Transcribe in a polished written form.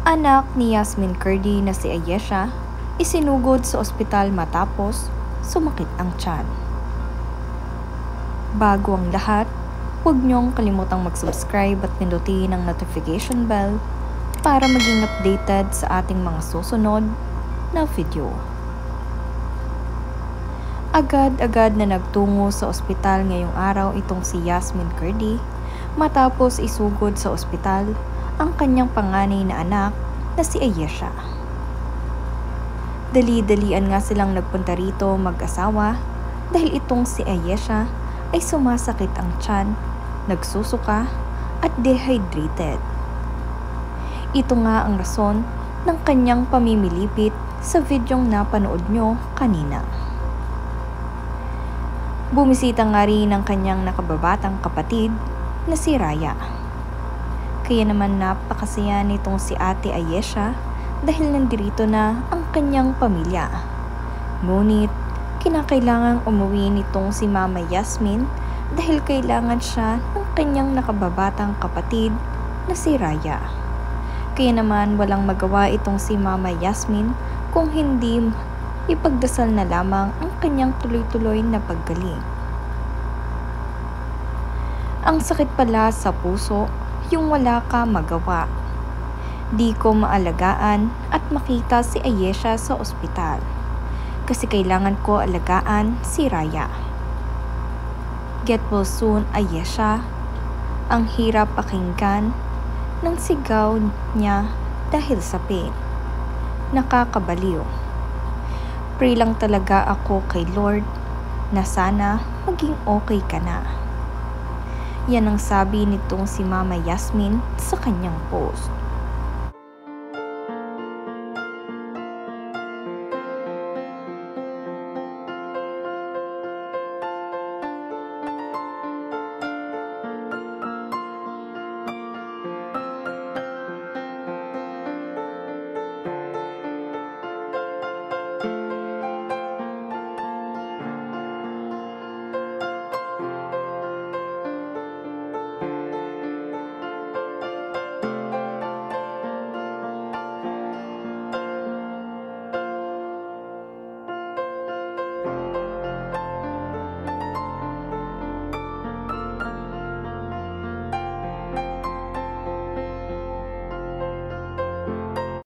Anak ni Yasmin Kurdi na si Ayesha, isinugod sa ospital matapos sumakit ang tiyan. Bago ang lahat, huwag niyong kalimutang mag-subscribe at pindutin ang notification bell para maging updated sa ating mga susunod na video. Agad-agad na nagtungo sa ospital ngayong araw itong si Yasmin Kurdi matapos isugod sa ospital ang kanyang panganay na anak na si Ayesha. Dali-dalian nga silang nagpunta rito mag-asawa dahil itong si Ayesha ay sumasakit ang tiyan, nagsusuka at dehydrated. Ito nga ang rason ng kanyang pamimilipit sa videong napanood nyo kanina. Bumisita nga rin ang kanyang nakababatang kapatid na si Raya. Kaya naman napakasaya nitong si Ate Ayesha dahil nandirito na ang kanyang pamilya. Ngunit kinakailangang umuwi nitong si Mama Yasmin dahil kailangan siya ng kanyang nakababatang kapatid na si Raya. Kaya naman walang magawa itong si Mama Yasmin kung hindi ipagdasal na lamang ang kanyang tuloy-tuloy na paggaling. Ang sakit pala sa puso, yung wala ka magawa. Di ko maalagaan at makita si Ayesha sa ospital kasi kailangan ko alagaan si Raya. Get well soon, Ayesha. Ang hirap pakinggan ng sigaw niya dahil sa pain. Nakakabaliw. Pray lang talaga ako kay Lord na sana maging okay ka na. Yan ang sabi nitong si Mama Yasmin sa kanyang post.